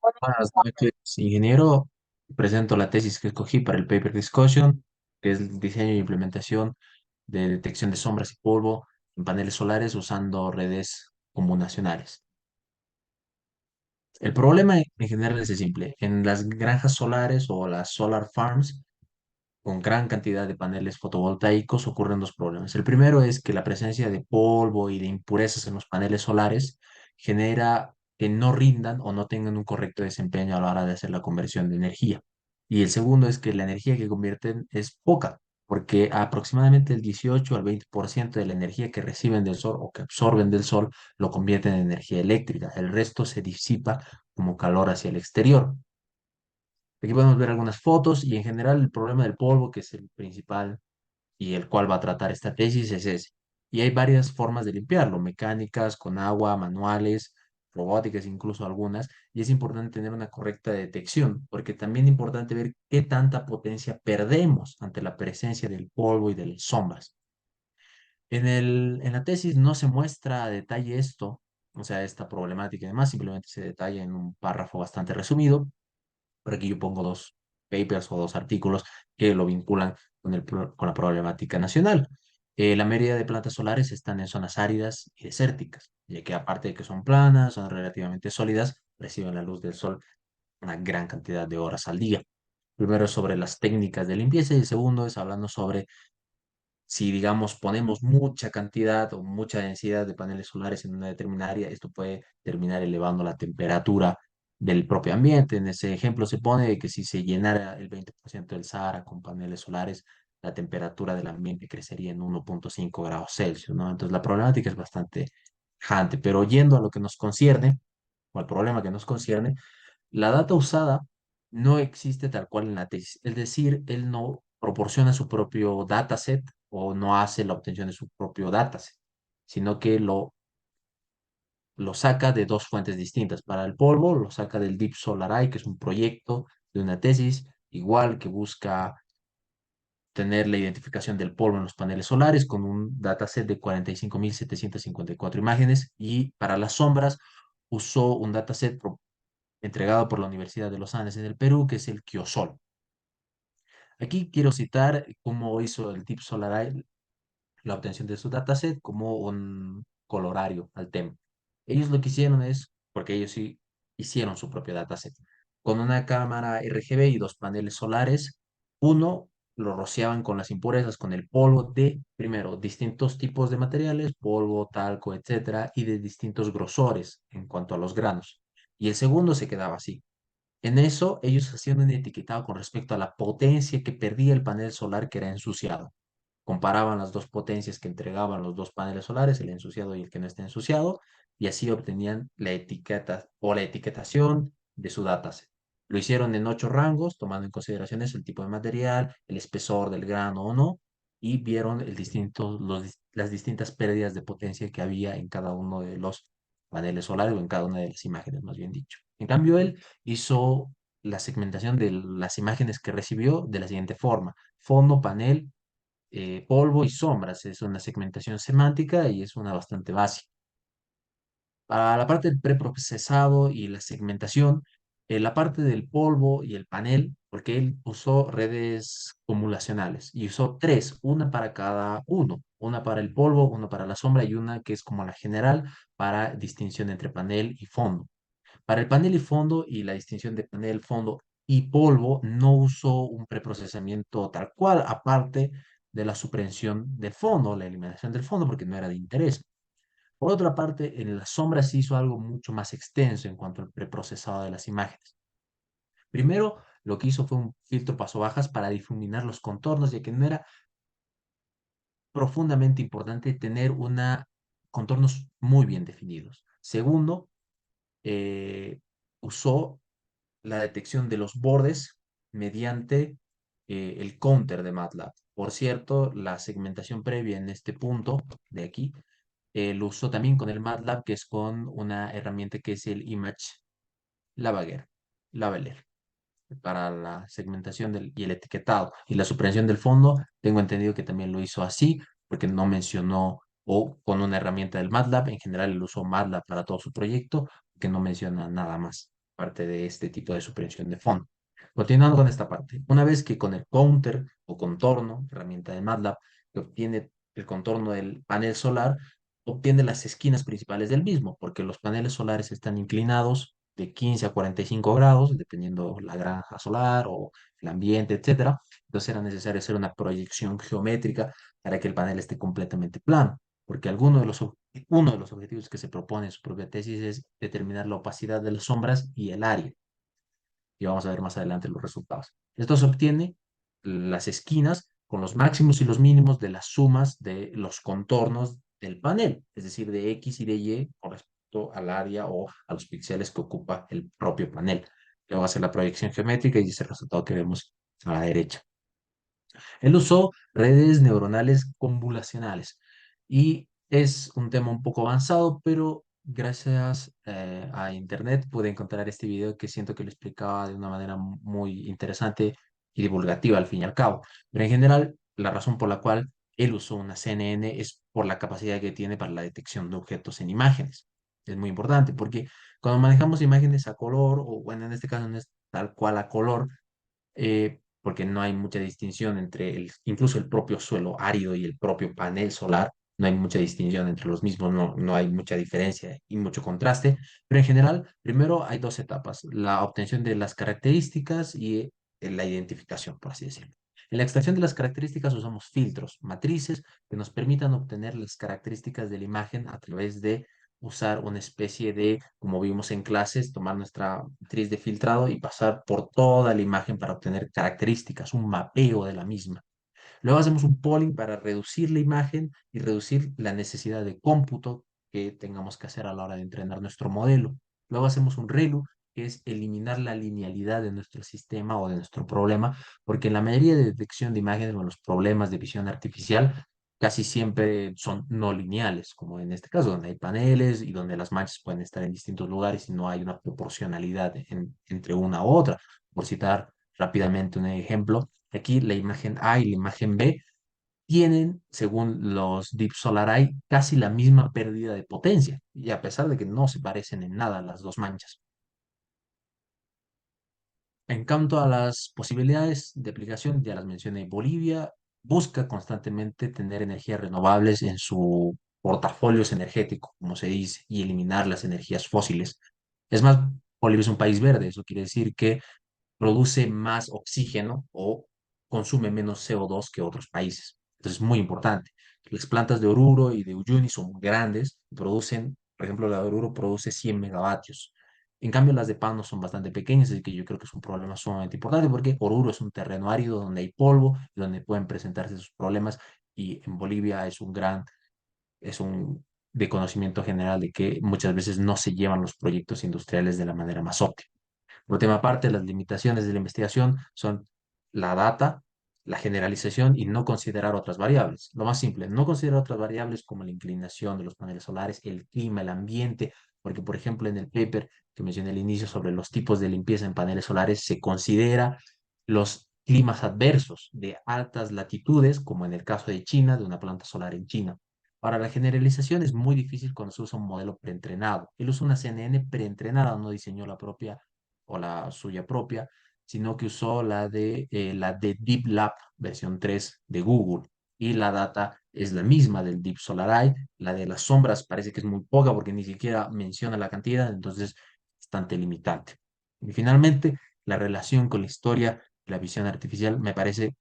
Buenas noches, ingeniero. Presento la tesis que escogí para el paper discussion, que es el diseño e implementación de detección de sombras y polvo en paneles solares usando redes combinacionales. El problema en general es simple. En las granjas solares o las solar farms, con gran cantidad de paneles fotovoltaicos, ocurren dos problemas. El primero es que la presencia de polvo y de impurezas en los paneles solares genera que no rindan o no tengan un correcto desempeño a la hora de hacer la conversión de energía. Y el segundo es que la energía que convierten es poca, porque aproximadamente el 18 al 20% de la energía que reciben del sol o que absorben del sol lo convierten en energía eléctrica. El resto se disipa como calor hacia el exterior. Aquí podemos ver algunas fotos y en general el problema del polvo, que es el principal y el cual va a tratar esta tesis, es ese. Y hay varias formas de limpiarlo, mecánicas, con agua, manuales, robóticas, incluso algunas. Y es importante tener una correcta detección, porque también es importante ver qué tanta potencia perdemos ante la presencia del polvo y de las sombras. En la tesis no se muestra a detalle esto, o sea, esta problemática y demás, simplemente se detalla en un párrafo bastante resumido. Por aquí yo pongo dos papers o dos artículos que lo vinculan con la problemática nacional. La mayoría de plantas solares están en zonas áridas y desérticas, ya que aparte de que son planas, son relativamente sólidas, reciben la luz del sol una gran cantidad de horas al día. Primero es sobre las técnicas de limpieza y el segundo es hablando sobre si, digamos, ponemos mucha cantidad o mucha densidad de paneles solares en una determinada área, esto puede terminar elevando la temperatura del propio ambiente. En ese ejemplo se pone que si se llenara el 20% del Sahara con paneles solares, la temperatura del ambiente crecería en 1,5 grados Celsius, ¿no? Entonces la problemática es bastante tajante, pero yendo a lo que nos concierne, o al problema que nos concierne, la data usada no existe tal cual en la tesis, es decir, él no proporciona su propio dataset o no hace la obtención de su propio dataset, sino que lo saca de dos fuentes distintas. Para el polvo, lo saca del Deep Solar Eye, que es un proyecto de una tesis, igual que busca tener la identificación del polvo en los paneles solares con un dataset de 45.754 imágenes. Y para las sombras, usó un dataset entregado por la Universidad de los Andes en el Perú, que es el Kiosol. Aquí quiero citar cómo hizo el Deep Solar Eye la obtención de su dataset como un colorario al tema. Ellos lo que hicieron es, porque ellos sí hicieron su propio dataset, con una cámara RGB y dos paneles solares, uno lo rociaban con las impurezas, con el polvo de, primero, distintos tipos de materiales, polvo, talco, etcétera, y de distintos grosores en cuanto a los granos. Y el segundo se quedaba así. En eso, ellos hacían un etiquetado con respecto a la potencia que perdía el panel solar que era ensuciado. Comparaban las dos potencias que entregaban los dos paneles solares, el ensuciado y el que no está ensuciado, y así obtenían la etiqueta o la etiquetación de su dataset. Lo hicieron en 8 rangos, tomando en consideración eso, el tipo de material, el espesor del grano o no, y vieron las distintas pérdidas de potencia que había en cada uno de los paneles solares o en cada una de las imágenes, más bien dicho. En cambio, él hizo la segmentación de las imágenes que recibió de la siguiente forma: fondo, panel, polvo y sombras. Es una segmentación semántica y es una bastante básica. Para la parte del preprocesado y la segmentación, la parte del polvo y el panel, porque él usó redes acumulacionales y usó tres, una para cada uno, una para el polvo, una para la sombra y una que es como la general para distinción entre panel y fondo. Para el panel y fondo y la distinción de panel, fondo y polvo, no usó un preprocesamiento tal cual, aparte de la supresión del fondo, la eliminación del fondo, porque no era de interés. Por otra parte, en las sombras se hizo algo mucho más extenso en cuanto al preprocesado de las imágenes. Primero, lo que hizo fue un filtro paso bajas para difuminar los contornos, ya que no era profundamente importante tener contornos muy bien definidos. Segundo, eh, usó la detección de los bordes mediante el counter de MATLAB. Por cierto, la segmentación previa en este punto de aquí lo usó también con el MATLAB, que es con una herramienta que es el Image Lavager, Lavaler, para la segmentación y el etiquetado y la supresión del fondo. Tengo entendido que también lo hizo así, porque no mencionó o con una herramienta del MATLAB. En general, él usó MATLAB para todo su proyecto, que no menciona nada más. parte de este tipo de supresión de fondo. Continuando con esta parte, una vez que con el counter o contorno, herramienta de MATLAB, que obtiene el contorno del panel solar, obtiene las esquinas principales del mismo, porque los paneles solares están inclinados de 15 a 45 grados, dependiendo la granja solar o el ambiente, etcétera. Entonces era necesario hacer una proyección geométrica para que el panel esté completamente plano, porque uno de los objetivos que se propone en su propia tesis es determinar la opacidad de las sombras y el área, y vamos a ver más adelante los resultados. Esto se obtiene las esquinas con los máximos y los mínimos de las sumas de los contornos del panel, es decir, de X y de Y con respecto al área o a los píxeles que ocupa el propio panel. Luego va a hacer la proyección geométrica y ese resultado que vemos a la derecha. Él usó redes neuronales convolucionales y es un tema un poco avanzado, pero gracias a Internet pude encontrar este video que siento que lo explicaba de una manera muy interesante y divulgativa al fin y al cabo. Pero en general, la razón por la cual él usó una CNN es por la capacidad que tiene para la detección de objetos en imágenes. Es muy importante porque cuando manejamos imágenes a color, o bueno, en este caso no es tal cual a color, porque no hay mucha distinción entre incluso el propio suelo árido y el propio panel solar, no hay mucha distinción entre los mismos, no hay mucha diferencia y mucho contraste, pero en general, primero hay dos etapas, la obtención de las características y la identificación, por así decirlo. En la extracción de las características usamos filtros, matrices que nos permitan obtener las características de la imagen a través de usar una especie de, como vimos en clases, tomar nuestra matriz de filtrado y pasar por toda la imagen para obtener características, un mapeo de la misma. Luego hacemos un polling para reducir la imagen y reducir la necesidad de cómputo que tengamos que hacer a la hora de entrenar nuestro modelo. Luego hacemos un ReLU, que es eliminar la linealidad de nuestro sistema o de nuestro problema, porque en la mayoría de detección de imágenes o los problemas de visión artificial casi siempre son no lineales, como en este caso, donde hay paneles y donde las manchas pueden estar en distintos lugares y no hay una proporcionalidad entre una u otra. Por citar rápidamente un ejemplo, aquí la imagen A y la imagen B tienen, según los Deep Solar Eye, casi la misma pérdida de potencia, y a pesar de que no se parecen en nada las dos manchas. En cuanto a las posibilidades de aplicación, ya las mencioné, Bolivia busca constantemente tener energías renovables en su portafolios energético, como se dice, y eliminar las energías fósiles. Es más, Bolivia es un país verde, eso quiere decir que produce más oxígeno o consume menos CO2 que otros países. Entonces, es muy importante. Las plantas de Oruro y de Uyuni son grandes, producen, por ejemplo, la de Oruro produce 100 megavatios. En cambio, las de Pano son bastante pequeñas, así que yo creo que es un problema sumamente importante porque Oruro es un terreno árido donde hay polvo y donde pueden presentarse esos problemas y en Bolivia es un de conocimiento general de que muchas veces no se llevan los proyectos industriales de la manera más óptima. Por tema aparte, las limitaciones de la investigación son la data, la generalización y no considerar otras variables. Lo más simple, no considerar otras variables como la inclinación de los paneles solares, el clima, el ambiente, porque por ejemplo en el paper que mencioné al inicio sobre los tipos de limpieza en paneles solares se considera los climas adversos de altas latitudes, como en el caso de China, de una planta solar en China. Para la generalización es muy difícil cuando se usa un modelo preentrenado. Él usa una CNN preentrenada, no diseñó la propia o la suya propia, sino que usó la de Deep Lab versión 3 de Google. Y la data es la misma del Deep Solar Eye. La de las sombras parece que es muy poca porque ni siquiera menciona la cantidad, entonces es bastante limitante. Y finalmente, la relación con la historia de la visión artificial me parece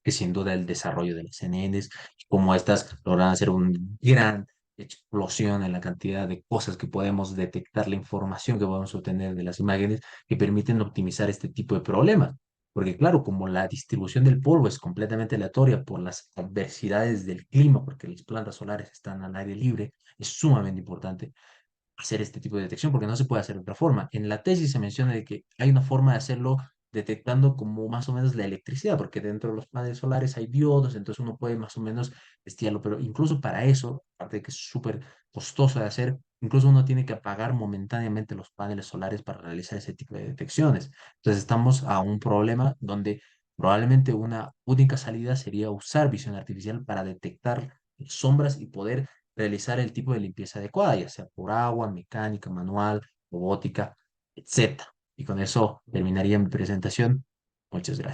que sin duda el desarrollo de las CNNs, como estas logran hacer una gran explosión en la cantidad de cosas que podemos detectar, la información que podemos obtener de las imágenes, que permiten optimizar este tipo de problemas. Porque claro, como la distribución del polvo es completamente aleatoria por las adversidades del clima, porque las plantas solares están al aire libre, es sumamente importante hacer este tipo de detección porque no se puede hacer de otra forma. En la tesis se menciona de que hay una forma de hacerlo detectando como más o menos la electricidad, porque dentro de los paneles solares hay diodos, entonces uno puede más o menos estudiarlo, pero incluso para eso, aparte de que es súper costoso de hacer, incluso uno tiene que apagar momentáneamente los paneles solares para realizar ese tipo de detecciones. Entonces estamos a un problema donde probablemente una única salida sería usar visión artificial para detectar sombras y poder realizar el tipo de limpieza adecuada, ya sea por agua, mecánica, manual, robótica. etc. Y con eso terminaría mi presentación. Muchas gracias.